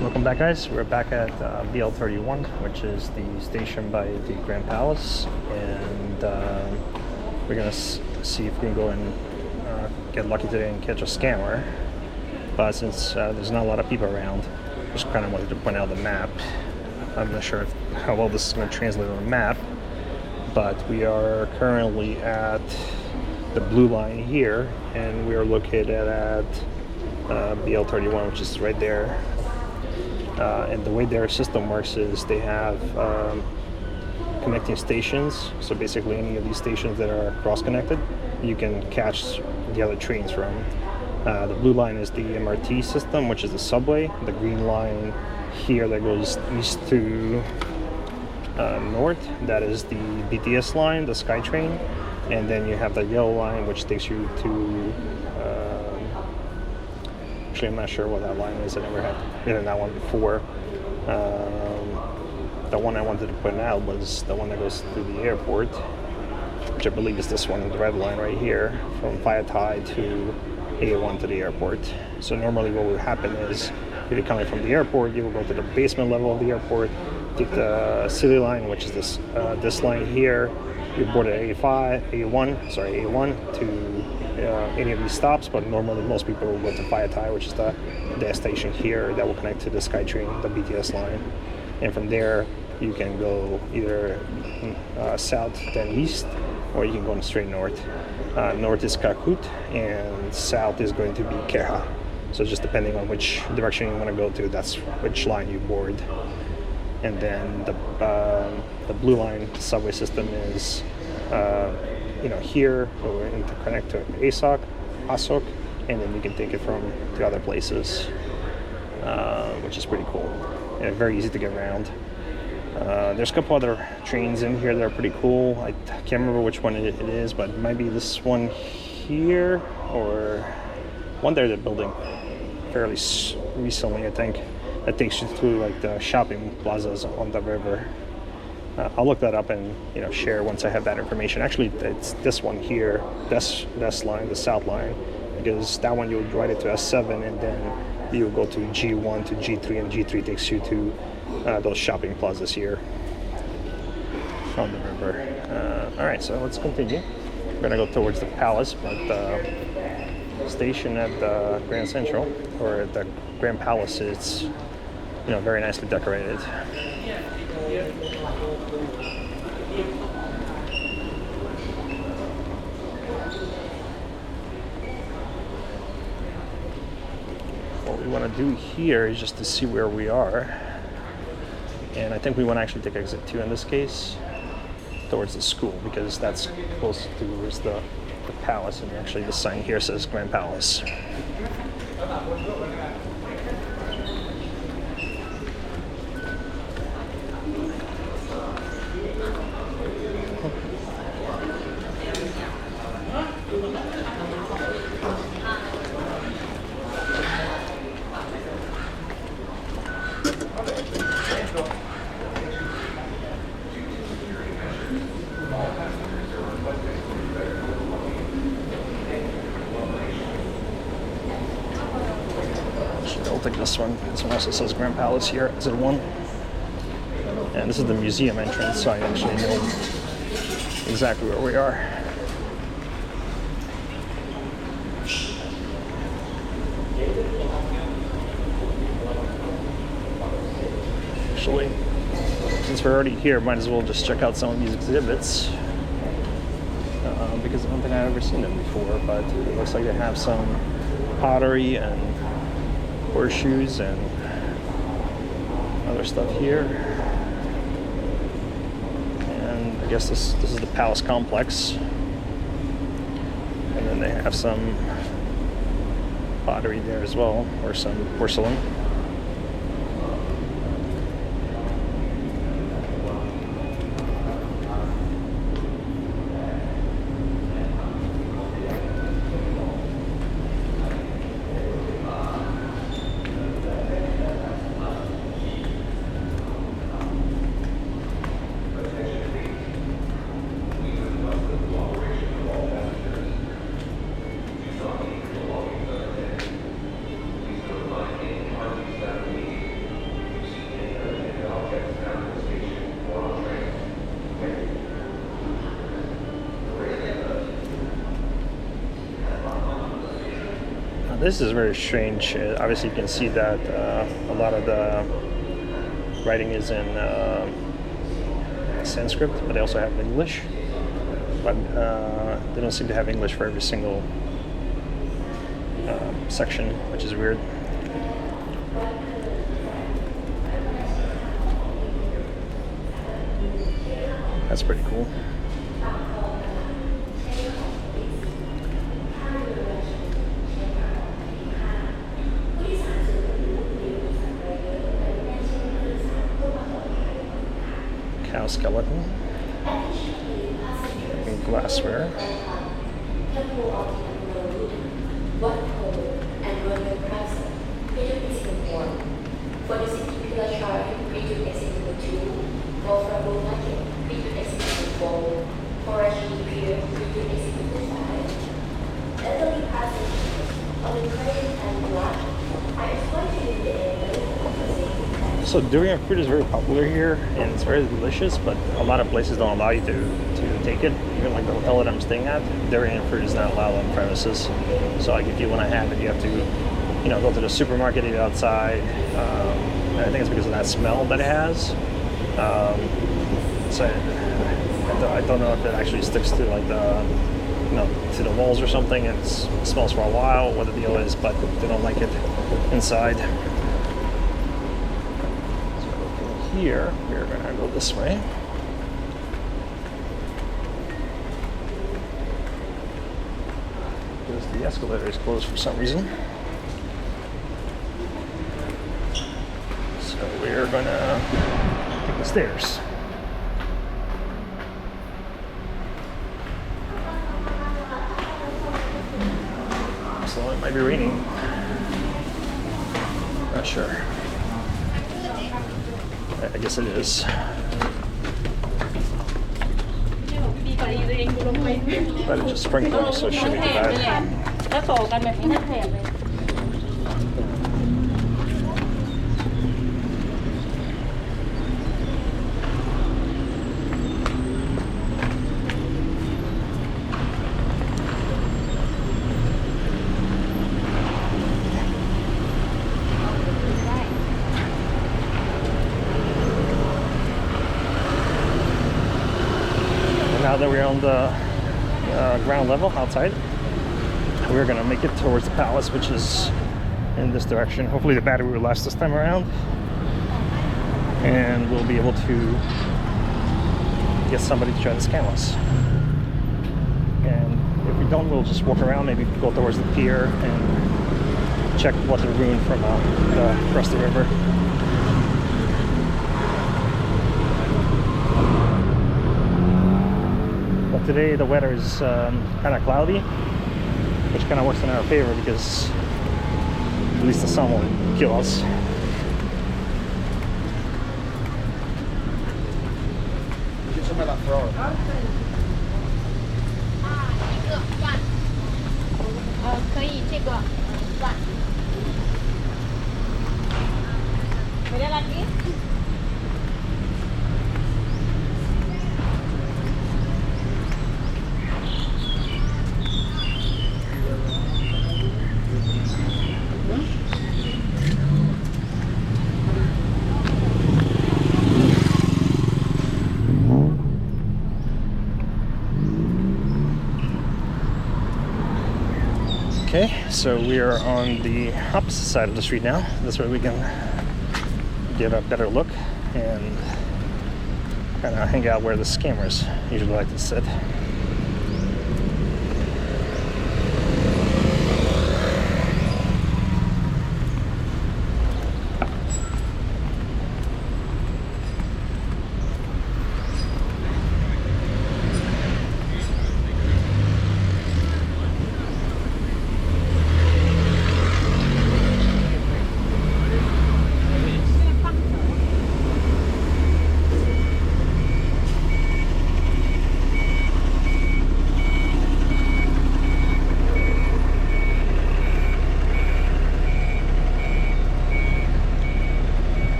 Welcome back, guys. We're back at BL31, which is the station by the Grand Palace, and we're gonna see if we can go and get lucky today and catch a scammer. But since there's not a lot of people around, just kind of wanted to point out the map. I'm not sure how well this is going to translate on the map, but we are currently at the blue line here, and we are located at BL31, which is right there. And the way their system works is they have connecting stations. So basically any of these stations that are cross-connected, you can catch the other trains from. The blue line is the MRT system, which is the subway. The green line here that goes east to north, that is the BTS line, the SkyTrain. And then you have the yellow line, which takes you to actually, I'm not sure what that line is. I never had been in that one before. The one I wanted to put out was the one that goes to the airport, which I believe is this one, the red line right here, from Phayat to A1 to the airport. So normally what would happen is, if you're coming from the airport, you will go to the basement level of the airport, take the city line, which is this line here. You board at A1 to any of these stops, but normally most people will go to Phayat, which is the station here that will connect to the SkyTrain, the BTS line. And from there, you can go either south then east, or you can go straight north. North is Kakut, and south is going to be Keha. So just depending on which direction you want to go to, that's which line you board. And then the blue line subway system is here, or interconnect to Asok, and then you can take it from the other places, which is pretty cool and very easy to get around. There's a couple other trains in here that are pretty cool. I can't remember which one it is, but it might be this one here or one there they're building fairly recently, I think, that takes you through like the shopping plazas on the river. I'll look that up and share once I have that information. Actually, it's this one here, this line, the south line, because that one you'll ride it to S7, and then you'll go to G1 to G3, and G3 takes you to those shopping plazas here on the river. All right, so let's continue. We're gonna go towards the palace, but the station at the Grand Central, or at the Grand Palace, it's very nicely decorated. What we want to do here is just to see where we are, and I think we want to actually take exit 2 in this case towards the school, because that's close to the palace, and actually the sign here says Grand Palace. I'll take this one. This one also says Grand Palace here, exit 1. And this is the museum entrance, so I actually know exactly where we are. Actually, since we're already here, might as well just check out some of these exhibits, because I don't think I've ever seen them before, but it looks like they have some pottery and horseshoes and other stuff here. And I guess this is the palace complex, and then they have some pottery there as well, or some porcelain. This is very strange. Obviously, you can see that a lot of the writing is in Sanskrit, but they also have English. But they don't seem to have English for every single section, which is weird. That's pretty cool. Cow skeleton. And glassware. So durian fruit is very popular here, and it's very delicious, but a lot of places don't allow you to take it. Even like the hotel that I'm staying at, durian fruit is not allowed on premises. So like if you want to have it, you have to, you know, go to the supermarket, eat outside. And I think it's because of that smell that it has. So I don't know if it actually sticks to like the, you know, to the walls or something, and it smells for a while, what the deal is, but they don't like it inside. Here, we're going to go this way. Because the escalator is closed for some reason. So we're going to take the stairs. So it might be raining. Not sure. I guess it is. But it just sprinkled, so it shouldn't be too bad. Now that we're on the ground level outside, we're gonna make it towards the palace, which is in this direction. Hopefully the battery will last this time around, and we'll be able to get somebody to try to scan us. And if we don't, we'll just walk around, maybe go towards the pier and check what the ruin from across the river. Today the weather is kind of cloudy, which kind of works in our favor because at least the sun won't kill us. Okay, so we are on the opposite side of the street now. This way we can get a better look and kind of hang out where the scammers usually like to sit.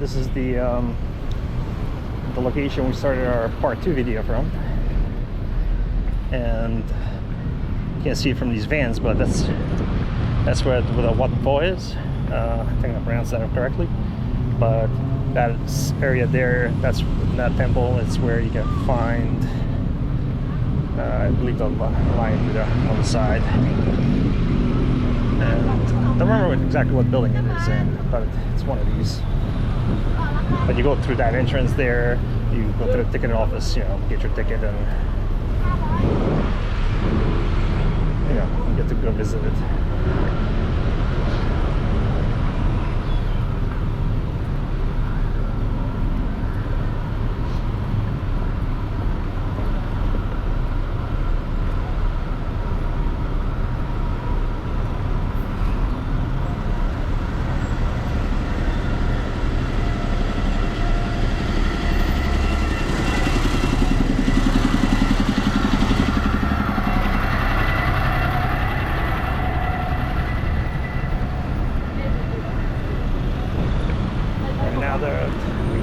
this is the location we started our part 2 video from, and you can't see it from these vans, but that's where the waterfall is. I think I pronounced that correctly, but that area there, that's that temple. It's where you can find I believe the lion Buddha on the side, and I don't remember exactly what building it is in, but it's one of these. But you go through that entrance there, you go to the ticket office, you know, get your ticket, and you know, you get to go visit it.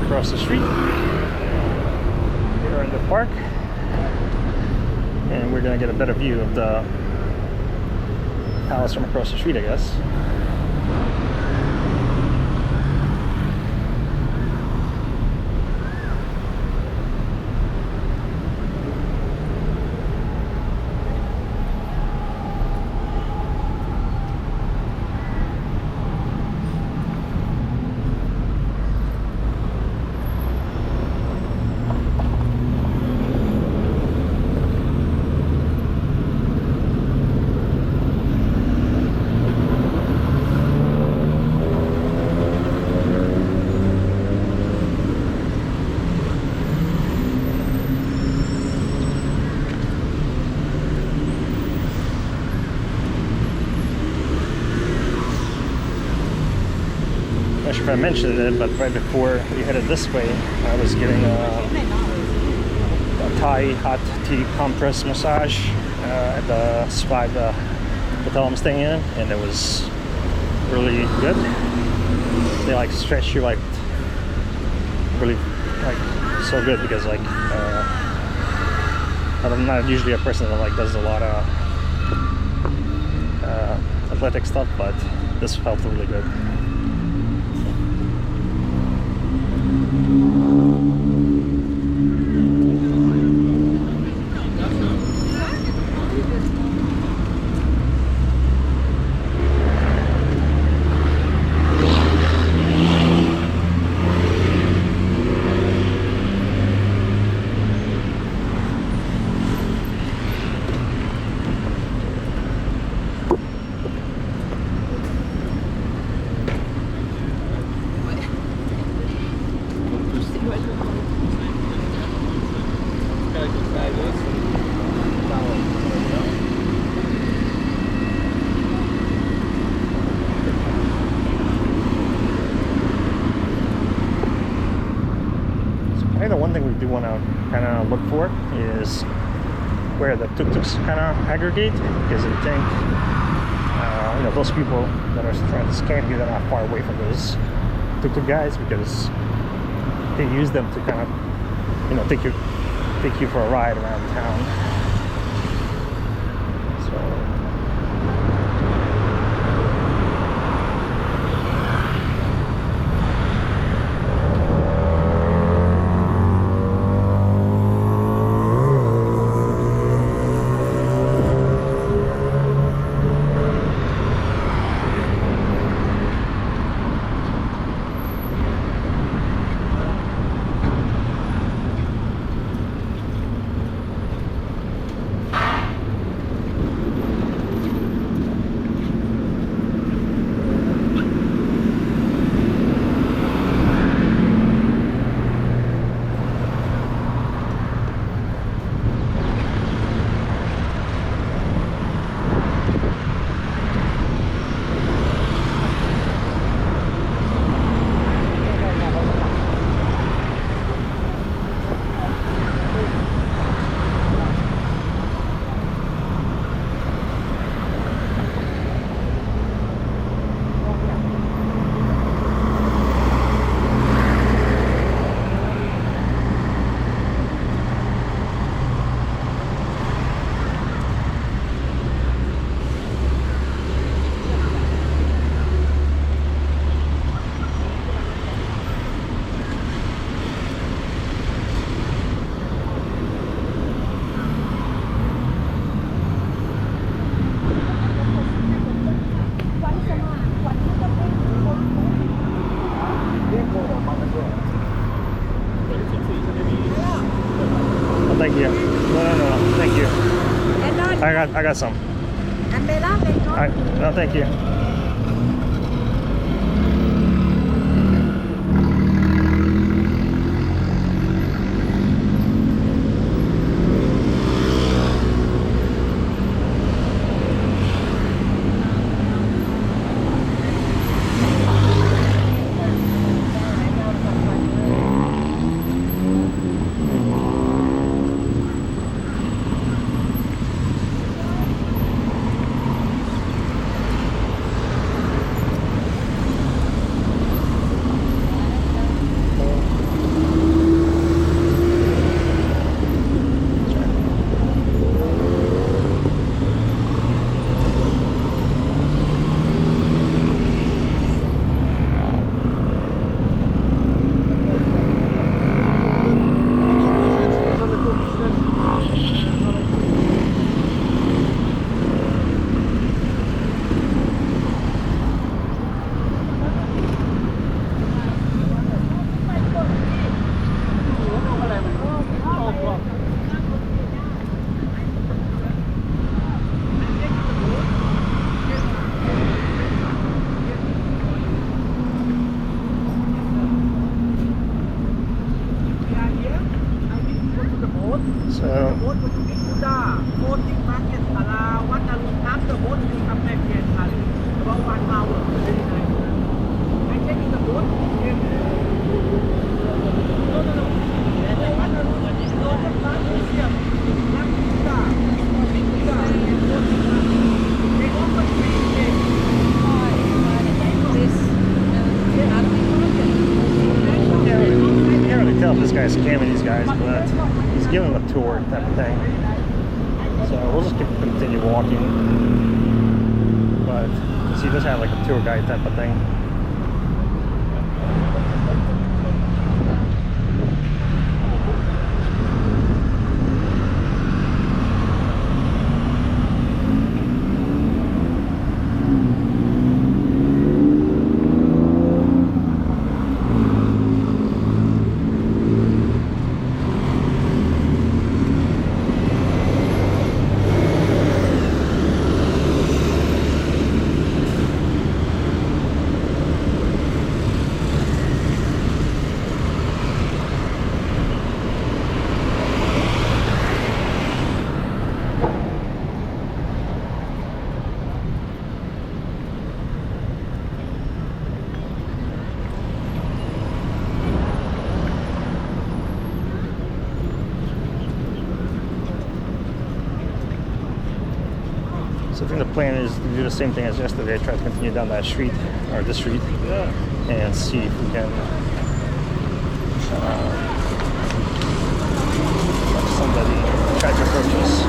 Across the street, we're in the park, and we're gonna get a better view of the palace from across the street, I guess. Not sure if I mentioned it, but right before we headed this way, I was getting a Thai hot tea compress massage at the spa, the hotel I'm staying in, and it was really good. They like stretch you like really like so good, because like I'm not usually a person that like does a lot of athletic stuff, but this felt really good. The one thing we do want to kind of look for is where the tuk-tuks kind of aggregate, because I think you know, those people that are trying to scam you, they're not far away from those tuk-tuk guys, because they use them to kind of, you know, take you for a ride around town. So thank you. No, thank you. And not I got some. umbrella, Bangkok. No, thank you. This guy's scamming these guys, but he's giving them a tour type of thing. So we'll just continue walking. But he does have like a tour guide type of thing. So I think the plan is to do the same thing as yesterday, try to continue down that street, or this street, and see if we can have somebody try to approach us.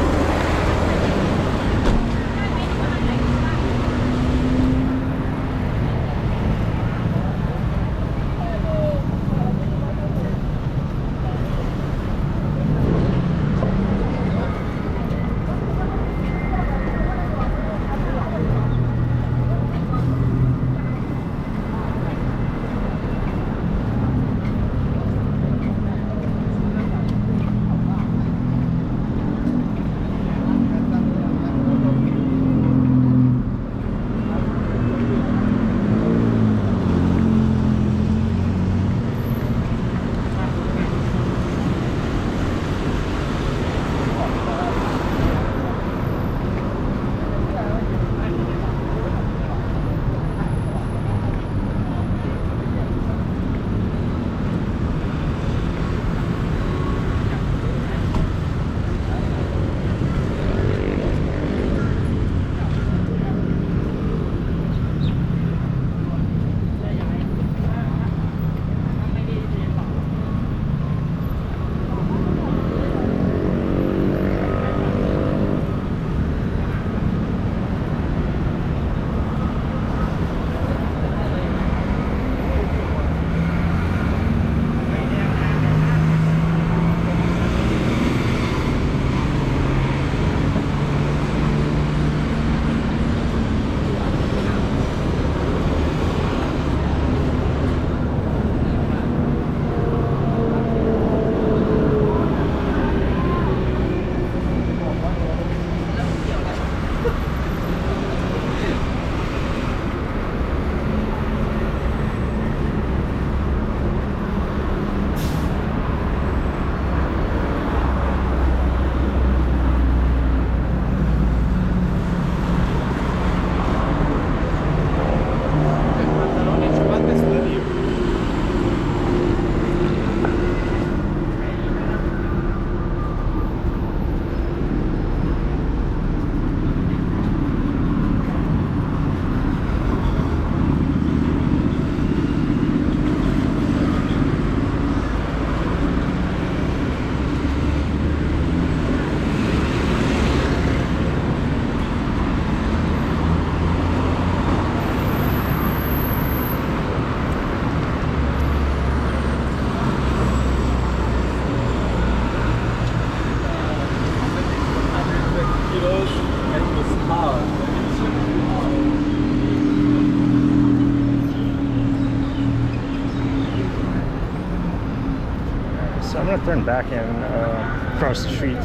turn back and cross the street.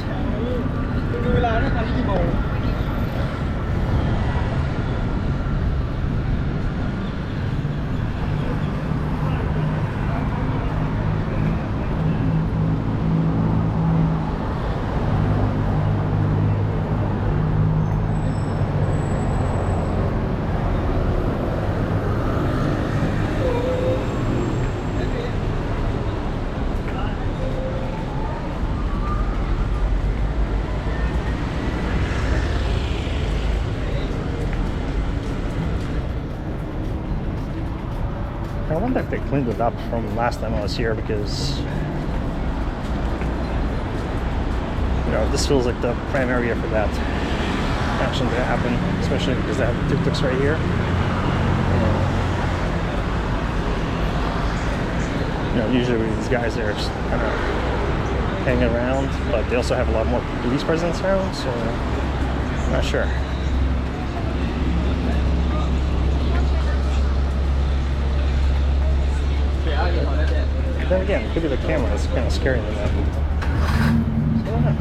I wonder if they cleaned it up from last time I was here, because this feels like the prime area for that action to happen, especially because they have the tuk-tuks right here. Usually these guys are just kind of hanging around, but they also have a lot more police presence around, so I'm not sure. Then again, it could be the camera that's kind of scaring them. So, I don't know.